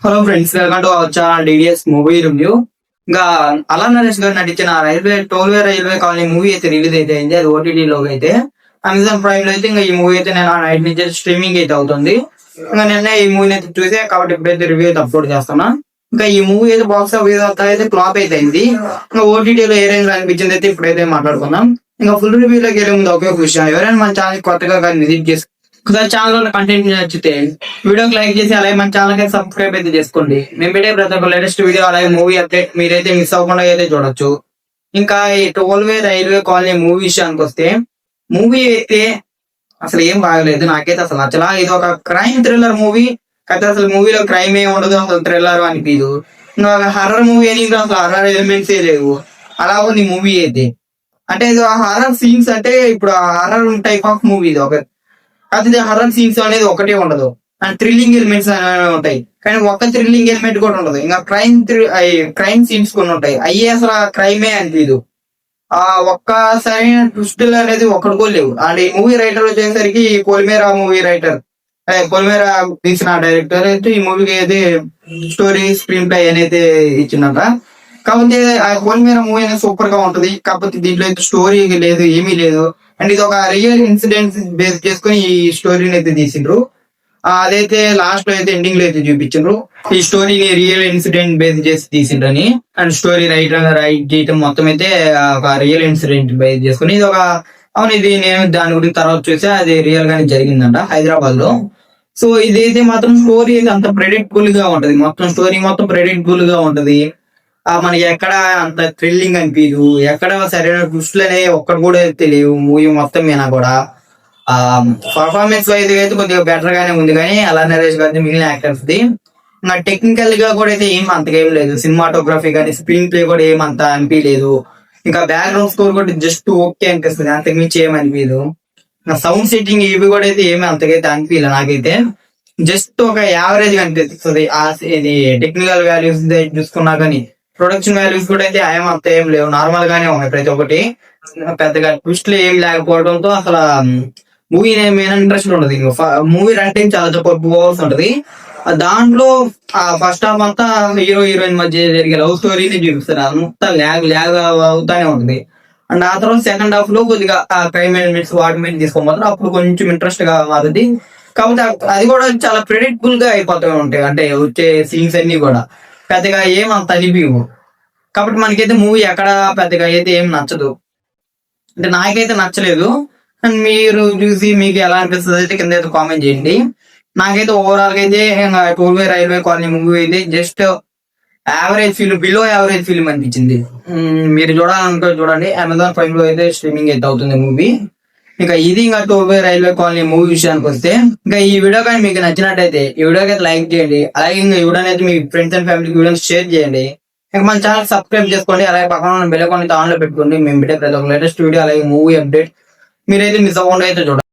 Hello friends, welcome to our channel DDS movie review. ఇంకా అలా నరేష్ గారు నటించిన రైల్వే కాలనీ మూవీ అయితే రిలీజ్ అయితే అయింది. అది ఓటీటీలో అయితే అమెజాన్ ప్రైమ్ లో అయితే ఇంకా ఈ మూవీ అయితే నేను నైట్ నుంచి స్ట్రీమింగ్ అయితే అవుతుంది. ఇంకా నిన్న ఈ మూవీని అయితే చూసే కాబట్టి ఇప్పుడైతే రివ్యూ అయితే అప్లోడ్ చేస్తున్నా. ఇంకా ఈ మూవీ అయితే బాక్స్ ఆఫీస్ అయితే ఫ్లాప్ అయితే అయింది. ఇంకా ఓటీటీలో ఏ రేంజ్ అనిపించింది అయితే ఇప్పుడైతే మాట్లాడుకుందాం. ఇంకా ఫుల్ రివ్యూలోకి వెళ్ళే ముందు ఒకే విషయం, ఎవరైనా మన ఛానల్ కొత్తగా కానీ విజిట్ చేసి ఛానల్ లో కంటెంట్ నచ్చితే వీడియోకి లైక్ చేసి అలాగే మన ఛానల్ కి సబ్స్క్రైబ్ అయితే చేసుకోండి. మేము పెట్టే ప్రతి ఒక్క లేటెస్ట్ వీడియో అలాగే మూవీ అప్డేట్ మీరైతే మిస్ అవ్వకుండా అయితే చూడొచ్చు. ఇంకా ఈ రైల్వే కాలనీ మూవీ విషయానికి వస్తే మూవీ అయితే అసలు ఏం బాగలేదు, నాకైతే అసలు నచ్చలా. ఇది ఒక క్రైమ్ థ్రిల్లర్ మూవీ అయితే అసలు మూవీలో క్రైమ్ ఏమి ఉండదు, అసలు థ్రిల్లర్ అనిపించదు. ఇంకా హర్రర్ మూవీ అని అసలు హర్రర్ ఎలిమెంట్స్ ఏ లేవు, అలా ఉంది మూవీ అయితే. అంటే ఇది హర్రర్ సీన్స్ అంటే ఇప్పుడు హర్రర్ టైప్ ఆఫ్ మూవీ ఇది. ఒక అది హర్రర్ సీన్స్ అనేది ఒకటే ఉండదు, అండ్ థ్రిల్లింగ్ ఎలిమెంట్స్ అనేవి ఉంటాయి, కానీ ఒక్క థ్రిల్లింగ్ ఎలిమెంట్ కూడా ఉండదు. ఇంకా క్రైమ్ సీన్స్ కొన్ని ఉంటాయి, అయ్యే అసలు క్రైమే అనిపించదు. ఆ ఒక్క సరైన ట్విస్టులు అనేది ఒక్కడికో లేవు. అండ్ ఈ మూవీ రైటర్ వచ్చేసరికి పొలిమేరా మూవీ రైటర్, పొలిమేరా తీసిన డైరెక్టర్ అయితే ఈ మూవీకి అయితే స్టోరీ స్క్రీన్ ప్లే అనేది ఇచ్చిందంట. కాకపోతే ఆ పొలిమేరా మూవీ అనేది సూపర్ గా ఉంటది, కాకపోతే దీంట్లో అయితే స్టోరీ లేదు, ఏమీ లేదు. అండ్ ఇది ఒక రియల్ ఇన్సిడెంట్స్ బేస్ చేసుకుని ఈ స్టోరీని అయితే తీసిండ్రు. అదైతే లాస్ట్ లో అయితే ఎండింగ్ లో అయితే చూపించిండ్రు ఈ స్టోరీని రియల్ ఇన్సిడెంట్ బేస్ చేసి తీసిండ్రని. అండ్ స్టోరీ రైట్ చేయటం మొత్తం అయితే ఒక రియల్ ఇన్సిడెంట్ బేస్ చేసుకుని ఇది ఒక అవును, ఇది నేను దాని గురించి తర్వాత చూసా, అది రియల్ గానే జరిగిందంట హైదరాబాద్ లో. సో ఇదైతే మాత్రం స్టోరీ అయితే అంత ప్రెడిక్టబుల్ గా ఉంటది, మొత్తం స్టోరీ మొత్తం ప్రెడిక్టబుల్ గా ఉంటది. మనకి ఎక్కడ అంత థ్రిల్లింగ్ అనిపించదు, ఎక్కడ సరైన ట్విస్టులు అనేవి ఒక్కటి కూడా తెలియవు మూవీ మొత్తం మీద కూడా. పర్ఫార్మెన్స్ వైజ్ అయితే కొద్దిగా బెటర్ గానే ఉంది, కానీ అలా నరేష్ గారి మిగిలిన యాక్టర్స్ ది ఇంకా టెక్నికల్ గా కూడా అయితే ఏం అంతగా ఏం లేదు. సినిమాటోగ్రఫీ కానీ స్క్రీన్ ప్లే కూడా ఏం అంత అనిపించలేదు. ఇంకా బ్యాక్గ్రౌండ్ స్కోర్ కూడా జస్ట్ ఓకే అనిపిస్తుంది, అంతకుమించి ఏం అనిపించదు. ఇంకా సౌండ్ సెట్టింగ్ ఇవి కూడా అయితే ఏమి అంతకైతే అనిపించలేదు నాకైతే, జస్ట్ ఒక యావరేజ్ గా అనిపిస్తుంది. ఇది టెక్నికల్ వాల్యూస్ చూసుకున్నా కానీ ప్రొడక్షన్ వాల్యూస్ కూడా అయితే అంత ఏం లేవు, నార్మల్ గానే ఉన్నాయి ప్రతి ఒక్కటి. పెద్దగా ట్విస్ట్లు ఏం లేకపోవడంతో అసలు మూవీ మీద ఇంట్రెస్ట్ ఉండదు. మూవీ రన్ టైం చాలా తక్కువ 2 hours ఉంటది. దాంట్లో ఫస్ట్ హాఫ్ అంతా హీరో హీరోయిన్ మధ్య జరిగే లవ్ స్టోరీని చూపిస్తారు, అంతా ల్యాగ్ అవుతానే ఉంటుంది. అండ్ ఆ తర్వాత సెకండ్ హాఫ్ లో కొద్దిగా క్రైమ్ ఎలిమెంట్స్ వాటి మీద తీసుకోబోతారు, అప్పుడు కొంచెం ఇంట్రెస్ట్ గా మారుతుంది. కాకపోతే అది కూడా చాలా ప్రెడిక్టబుల్ గా అయిపోతూ ఉంటాయి, అంటే వచ్చే సీన్స్ అన్ని కూడా పెద్దగా ఏం అంత అనిపించవు. కాబట్టి మనకైతే మూవీ ఎక్కడ పెద్దగా అయితే ఏం నచ్చదు, అంటే నాకైతే నచ్చలేదు. అండ్ మీరు చూసి మీకు ఎలా అనిపిస్తుంది అయితే కింద అయితే కామెంట్ చేయండి. నాకైతే ఓవరాల్ గా అయితే రైల్వే కాలనీ మూవీ అయితే just average film, below average film అనిపించింది. మీరు చూడాలనుకో చూడండి, అమెజాన్ ప్రైమ్ లో అయితే స్ట్రీమింగ్ అయితే అవుతుంది మూవీ. ఇంకా ఇది ఇంకా రైల్వే కాలనీ మూవీ విషయానికి వస్తే, ఇంకా ఈ వీడియో కానీ మీకు నచ్చినట్టయితే ఈ వీడియోకి అయితే లైక్ చేయండి, అలాగే ఇంకా ఈ వీడియో అయితే మీ ఫ్రెండ్స్ అండ్ ఫ్యామిలీకి వీడియోని షేర్ చేయండి. ఇంకా మన ఛానల్ సబ్స్క్రైబ్ చేసుకోండి, అలాగే పక్కన ఉన్న బెల్ ఐకాన్ ఆన్ లో పెట్టుకోండి. మేము పెట్టే ప్రతి ఒక్క లేటెస్ట్ వీడియో అలాగే మూవీ అప్డేట్ మీరైతే మిస్ అవ్వకుండా అయితే చూడండి.